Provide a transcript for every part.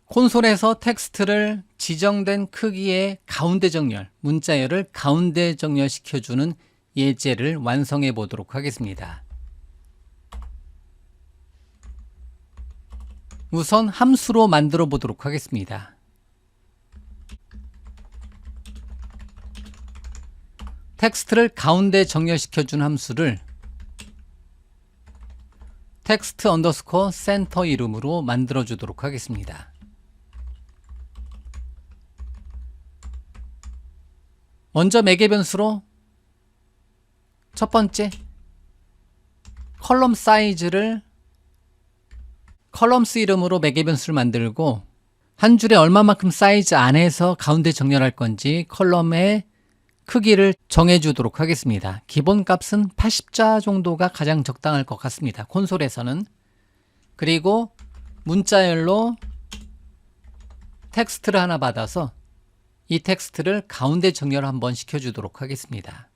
콘솔에서 텍스트를 지정된 크기의 가운데 정렬, 문자열을 가운데 정렬시켜주는 예제를 완성해 보도록 하겠습니다. 우선 함수로 만들어 보도록 하겠습니다. 텍스트를 가운데 정렬시켜준 함수를 텍스트 언더스코어 센터 이름으로 만들어 주도록 하겠습니다. 먼저 매개 변수로 첫 번째 컬럼 사이즈를 컬럼스 이름으로 매개 변수를 만들고 한 줄에 얼마만큼 사이즈 안에서 가운데 정렬할 건지 컬럼의 크기를 정해 주도록 하겠습니다. 기본 값은 80자 정도가 가장 적당할 것 같습니다. 콘솔에서는. 그리고 문자열로 텍스트를 하나 받아서 이 텍스트를 가운데 정렬 한번 시켜주도록 하겠습니다.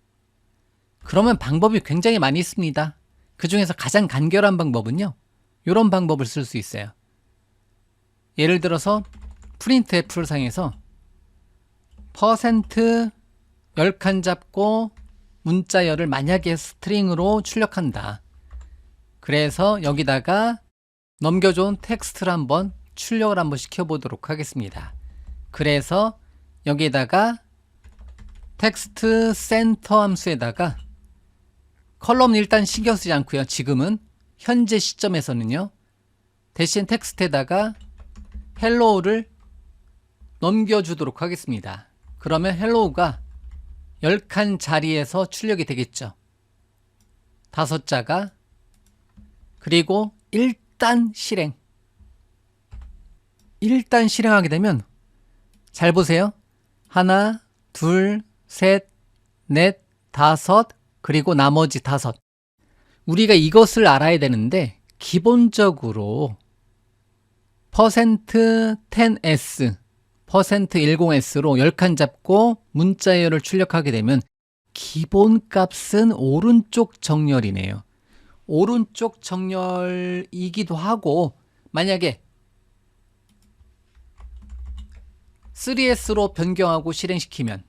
그러면 방법이 굉장히 많이 있습니다. 그 중에서 가장 간결한 방법은요, 이런 방법을 쓸 수 있어요. 예를 들어서 프린트F를 사용해서 퍼센트 10칸 잡고 문자열을 만약에 스트링으로 출력한다. 그래서 여기다가 넘겨준 텍스트를 한번 출력을 한번 시켜보도록 하겠습니다. 그래서 여기에다가 텍스트 센터 함수에다가 컬럼은 일단 신경 쓰지 않고요. 지금은 현재 시점에서는요. 대신 텍스트에다가 헬로우를 넘겨주도록 하겠습니다. 그러면 헬로우가 10칸 자리에서 출력이 되겠죠. 5자가. 그리고 일단 실행하게 되면 잘 보세요. 하나, 둘, 셋, 넷, 다섯, 그리고 나머지 5. 우리가 이것을 알아야 되는데 기본적으로 %10s, %10s로 10칸 잡고 문자열을 출력하게 되면 기본값은 오른쪽 정렬이네요. 오른쪽 정렬이기도 하고 만약에 3S로 변경하고 실행시키면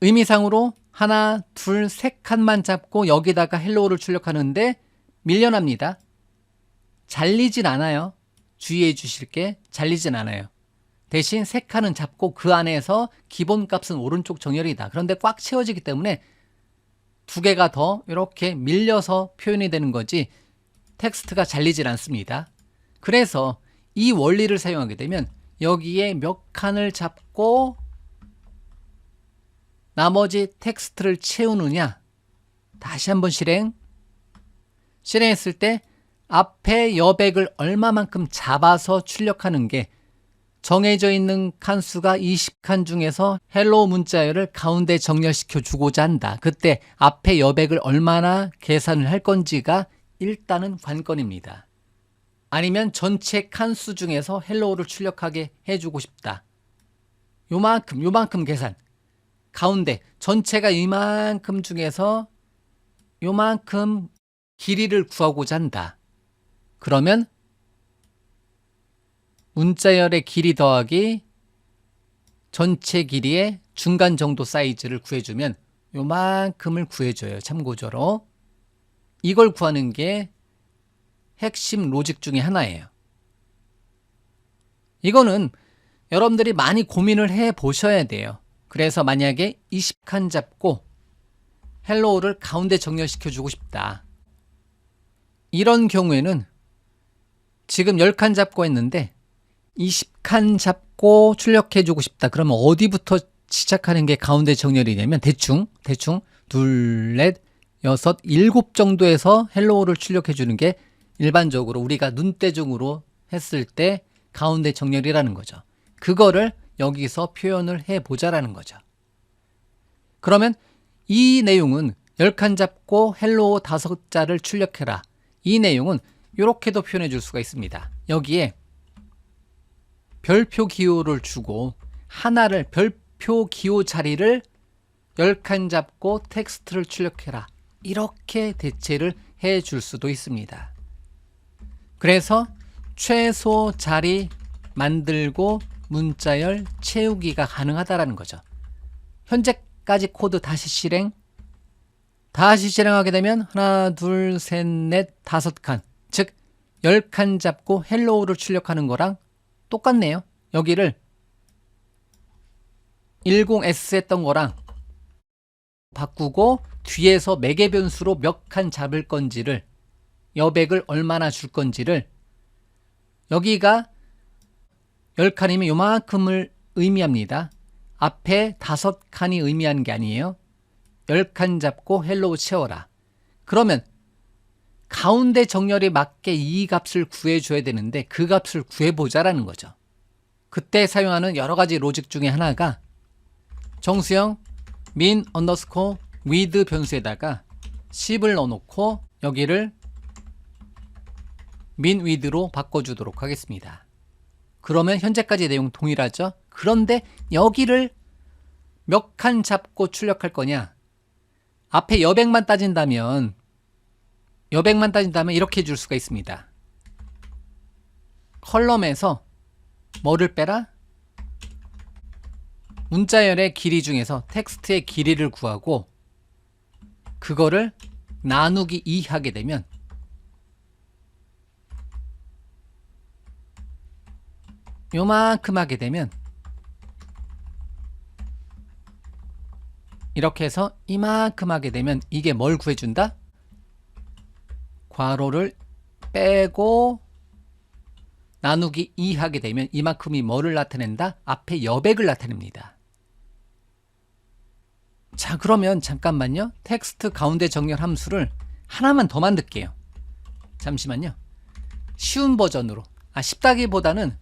의미상으로 하나, 둘, 3칸만 잡고 여기다가 헬로우를 출력하는데 밀려납니다. 잘리진 않아요. 주의해 주실 게 잘리진 않아요. 대신 3칸은 잡고 그 안에서 기본값은 오른쪽 정렬이다. 그런데 꽉 채워지기 때문에 2개가 더 이렇게 밀려서 표현이 되는 거지 텍스트가 잘리질 않습니다. 그래서 이 원리를 사용하게 되면 여기에 몇 칸을 잡고 나머지 텍스트를 채우느냐. 다시 한번 실행했을 때 앞에 여백을 얼마만큼 잡아서 출력하는 게 정해져 있는 칸수가 20칸 중에서 헬로우 문자열을 가운데 정렬시켜 주고자 한다. 그때 앞에 여백을 얼마나 계산을 할 건지가 일단은 관건입니다. 아니면 전체 칸수 중에서 헬로우를 출력하게 해주고 싶다. 요만큼 계산. 가운데 전체가 이만큼 중에서 요만큼 길이를 구하고자 한다. 그러면 문자열의 길이 더하기 전체 길이의 중간 정도 사이즈를 구해주면 요만큼을 구해줘요. 참고적으로. 이걸 구하는 게 핵심 로직 중에 하나예요. 이거는 여러분들이 많이 고민을 해 보셔야 돼요. 그래서 만약에 20칸 잡고 헬로우를 가운데 정렬시켜 주고 싶다. 이런 경우에는 지금 10칸 잡고 했는데 20칸 잡고 출력해 주고 싶다. 그러면 어디부터 시작하는 게 가운데 정렬이냐면 대충 둘, 넷, 여섯, 7 정도에서 헬로우를 출력해 주는 게 일반적으로 우리가 눈대중으로 했을 때 가운데 정렬이라는 거죠. 그거를 여기서 표현을 해보자라는 거죠. 그러면 이 내용은 10칸 잡고 헬로우 5자를 출력해라. 이 내용은 이렇게도 표현해 줄 수가 있습니다. 여기에 별표 기호를 주고 하나를 별표 기호 자리를 10칸 잡고 텍스트를 출력해라. 이렇게 대체를 해 줄 수도 있습니다. 그래서 최소 자리 만들고 문자열 채우기가 가능하다라는 거죠. 현재까지 코드 다시 실행하게 되면 하나, 둘, 셋, 넷, 5칸, 즉 10칸 잡고 헬로우를 출력하는 거랑 똑같네요. 여기를 10S 했던 거랑 바꾸고 뒤에서 매개 변수로 몇 칸 잡을 건지를, 여백을 얼마나 줄 건지를, 여기가 10칸이면 요만큼을 의미합니다. 앞에 5칸이 의미하는 게 아니에요. 10칸 잡고 헬로우 채워라. 그러면 가운데 정렬에 맞게 이 값을 구해줘야 되는데 그 값을 구해보자라는 거죠. 그때 사용하는 여러 가지 로직 중에 하나가 정수형 min underscore with 변수에다가 10을 넣어놓고 여기를 min with로 바꿔주도록 하겠습니다. 그러면 현재까지 내용 동일하죠? 그런데 여기를 몇 칸 잡고 출력할 거냐? 앞에 여백만 따진다면 이렇게 해줄 수가 있습니다. 컬럼에서 뭐를 빼라? 문자열의 길이 중에서 텍스트의 길이를 구하고 그거를 나누기 2 하게 되면 요만큼 하게 되면 이렇게 해서 이만큼 하게 되면 이게 뭘 구해준다? 괄호를 빼고 나누기 2 하게 되면 이만큼이 뭐를 나타낸다? 앞에 여백을 나타냅니다. 자, 그러면 잠깐만요. 텍스트 가운데 정렬 함수를 하나만 더 만들게요. 잠시만요. 쉬운 버전으로. 쉽다기보다는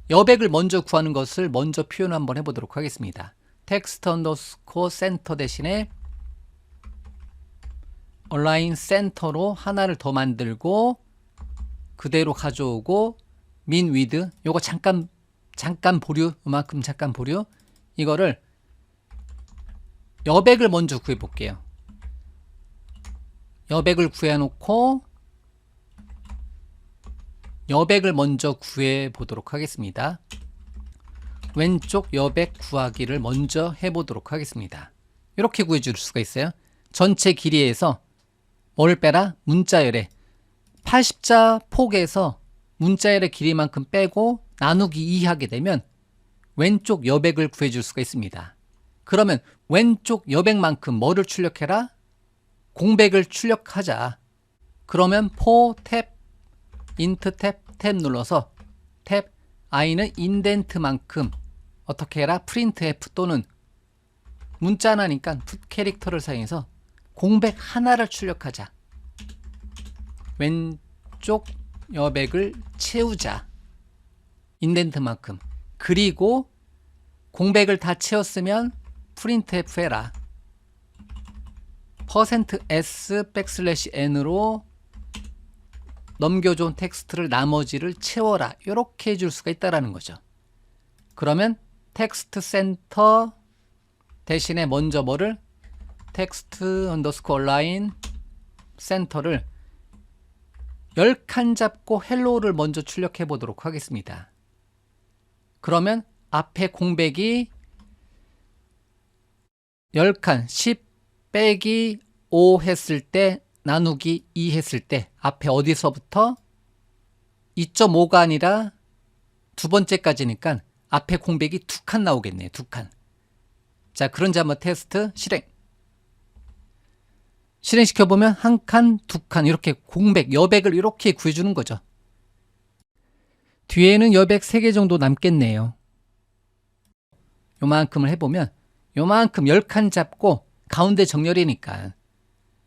여백을 먼저 구하는 것을 먼저 표현 한번 해보도록 하겠습니다. 텍스트 언더스코어 센터 대신에 얼라인 센터로 하나를 더 만들고 그대로 가져오고 min with 요거 잠깐 보류, 이만큼 잠깐 보류. 이거를 여백을 먼저 구해 볼게요. 여백을 구해 놓고 여백을 먼저 구해 보도록 하겠습니다. 왼쪽 여백 구하기를 먼저 해 보도록 하겠습니다. 이렇게 구해 줄 수가 있어요. 전체 길이에서 뭘 빼라? 문자열의 80자 폭에서 문자열의 길이만큼 빼고 나누기 2 하게 되면 왼쪽 여백을 구해 줄 수가 있습니다. 그러면 왼쪽 여백만큼 뭐를 출력해라? 공백을 출력하자. 그러면 for 탭 int 탭 눌러서 탭 i는 인덴트만큼 어떻게 해라? printf 또는 문자 하나니까 put 캐릭터를 사용해서 공백 하나를 출력하자. 왼쪽 여백을 채우자. 인덴트만큼. 그리고 공백을 다 채웠으면 printf 해라. %s\n으로 넘겨준 텍스트를 나머지를 채워라. 이렇게 해줄 수가 있다는 거죠. 그러면 텍스트 센터 대신에 먼저 뭐를? 텍스트 언더스코어 라인 센터를 10칸 잡고 헬로우를 먼저 출력해 보도록 하겠습니다. 그러면 앞에 공백이 10칸 10 빼기 5 했을 때 나누기 2 했을 때 앞에 어디서부터 2.5가 아니라 두 번째까지니까 앞에 공백이 2칸 나오겠네요. 2칸. 자, 그런지 한번 테스트 실행시켜보면 1칸, 2칸 이렇게 공백, 여백을 이렇게 구해주는 거죠. 뒤에는 여백 3개 정도 남겠네요. 요만큼을 해보면 요만큼 10칸 잡고 가운데 정렬이니까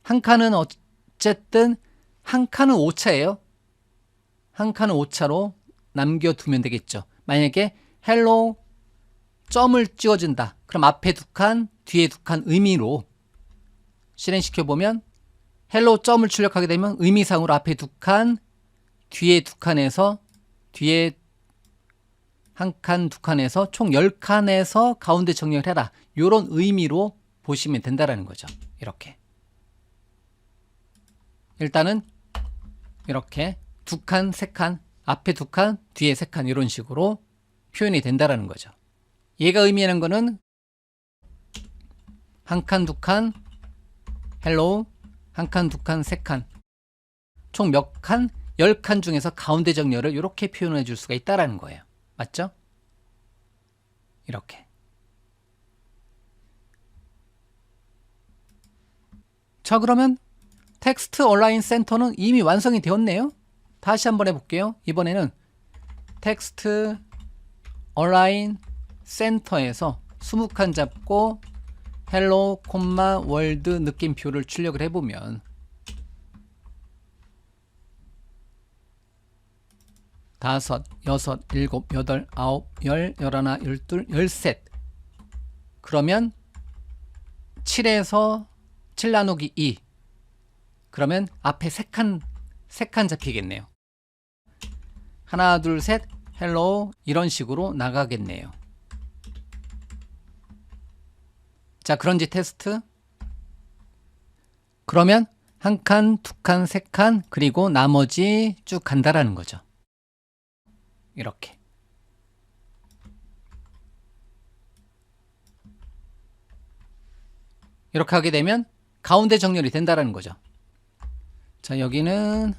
한 칸은 어쨌든 한 칸은 오차예요. 한 칸은 오차로 남겨두면 되겠죠. 만약에 헬로 점을 찍어준다. 그럼 앞에 2칸, 뒤에 2칸 의미로 실행시켜보면 헬로 점을 출력하게 되면 의미상으로 앞에 2칸, 뒤에 2칸에서 뒤에 한 칸, 2칸에서 총 10칸에서 가운데 정렬해라. 이런 의미로 보시면 된다는 거죠. 이렇게. 일단은 이렇게 2칸, 3칸 앞에 2칸, 뒤에 3칸 이런 식으로 표현이 된다라는 거죠. 얘가 의미하는 거는 한 칸, 2칸, hello, 한 칸, 2칸, 3칸 총 몇 칸? 10칸 중에서 가운데 정렬을 이렇게 표현해 줄 수가 있다라는 거예요. 맞죠? 이렇게. 자, 그러면 텍스트 얼라인 센터는 이미 완성이 되었네요. 다시 한번 해볼게요. 이번에는 텍스트 얼라인 센터에서 20칸 잡고 헬로, 월드 느낌표를 출력을 해보면 5, 6, 7, 8, 9, 10, 11, 12, 13 그러면 7에서 7 나누기 2 그러면 앞에 3칸 잡히겠네요. 하나, 둘, 셋, 헬로 이런 식으로 나가겠네요. 자, 그런지 테스트. 그러면 한 칸, 2칸, 3칸 그리고 나머지 쭉 간다라는 거죠. 이렇게. 이렇게 하게 되면 가운데 정렬이 된다라는 거죠. 자, 여기는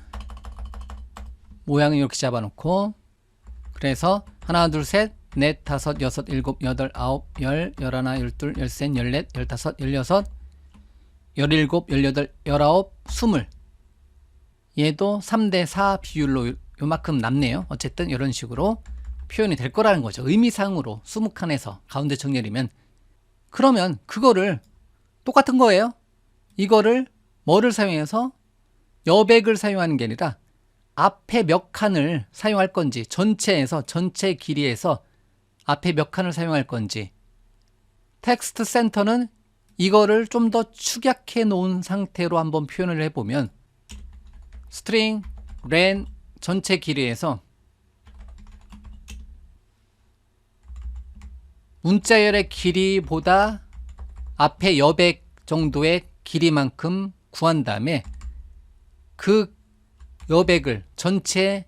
모양을 이렇게 잡아놓고 그래서 하나, 둘, 셋, 넷, 다섯, 여섯, 일곱, 여덟, 아홉, 열, 열하나, 열둘, 열셋, 열넷, 열다섯, 열여섯, 열일곱, 열여덟, 열아홉, 20 얘도 3대 4 비율로 요만큼 남네요. 어쨌든 이런 식으로 표현이 될 거라는 거죠. 의미상으로 20칸에서 가운데 정렬이면 그러면 그거를 똑같은 거예요. 이거를 뭐를 사용해서 여백을 사용하는 게 아니라 앞에 몇 칸을 사용할 건지 전체에서 전체 길이에서 앞에 몇 칸을 사용할 건지 텍스트 센터는 이거를 좀 더 축약해 놓은 상태로 한번 표현을 해보면 스트링 len 전체 길이에서 문자열의 길이보다 앞에 여백 정도의 길이만큼 구한 다음에 그 여백을 전체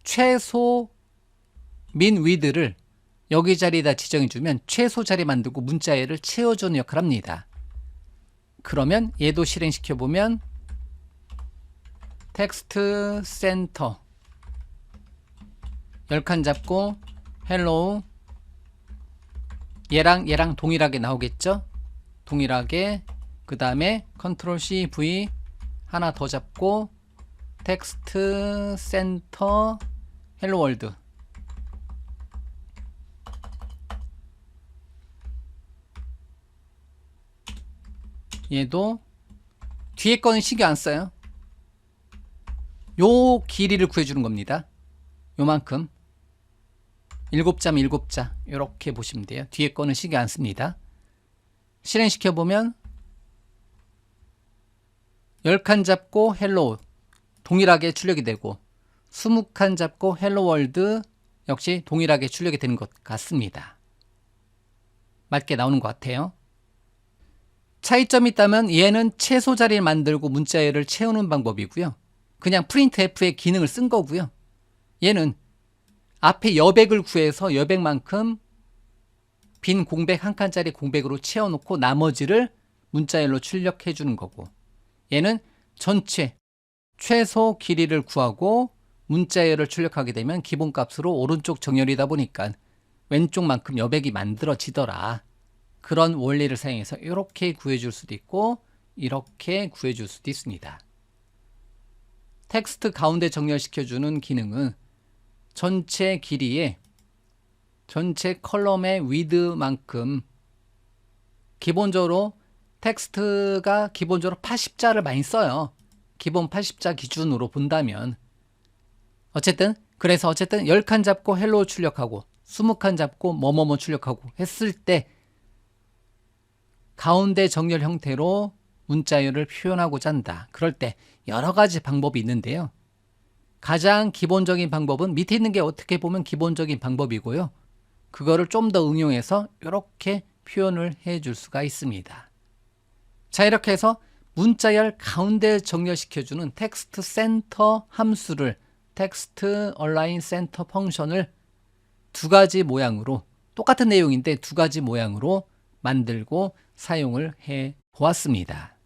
최소 민 위드를 여기 자리에다 지정해주면 최소 자리 만들고 문자열을 채워주는 역할을 합니다. 그러면 얘도 실행시켜보면 텍스트 센터 10칸 잡고 헬로우 얘랑 동일하게 나오겠죠? 동일하게 그 다음에 컨트롤 C, V 하나 더 잡고 텍스트 센터 헬로 월드 얘도 뒤에 거는 신경 안 써요. 요 길이를 구해주는 겁니다. 요만큼 7자 7자 이렇게 보시면 돼요. 뒤에 거는 신경 안 씁니다. 실행시켜보면 10칸 잡고 헬로 동일하게 출력이 되고 20칸 잡고 헬로 월드 역시 동일하게 출력이 되는 것 같습니다. 맞게 나오는 것 같아요. 차이점이 있다면 얘는 최소 자리를 만들고 문자열을 채우는 방법이고요. 그냥 printf의 기능을 쓴 거고요. 얘는 앞에 여백을 구해서 여백만큼 빈 공백 한 칸짜리 공백으로 채워놓고 나머지를 문자열로 출력해 주는 거고 얘는 전체 최소 길이를 구하고 문자열을 출력하게 되면 기본값으로 오른쪽 정렬이다 보니까 왼쪽만큼 여백이 만들어지더라. 그런 원리를 사용해서 이렇게 구해줄 수도 있고 이렇게 구해줄 수도 있습니다. 텍스트 가운데 정렬시켜주는 기능은 전체 길이에 전체 컬럼의 위드만큼 기본적으로 텍스트가 기본적으로 80자를 많이 써요. 기본 80자 기준으로 본다면 그래서 어쨌든 10칸 잡고 헬로 출력하고 20칸 잡고 뭐뭐뭐 출력하고 했을 때 가운데 정렬 형태로 문자열을 표현하고자 한다. 그럴 때 여러 가지 방법이 있는데요. 가장 기본적인 방법은 밑에 있는 게 어떻게 보면 기본적인 방법이고요. 그거를 좀 더 응용해서 이렇게 표현을 해줄 수가 있습니다. 자, 이렇게 해서 문자열 가운데 정렬시켜주는 텍스트 센터 함수를 텍스트 얼라인 센터 펑션을 두 가지 모양으로, 똑같은 내용인데 두 가지 모양으로 만들고 사용을 해 보았습니다.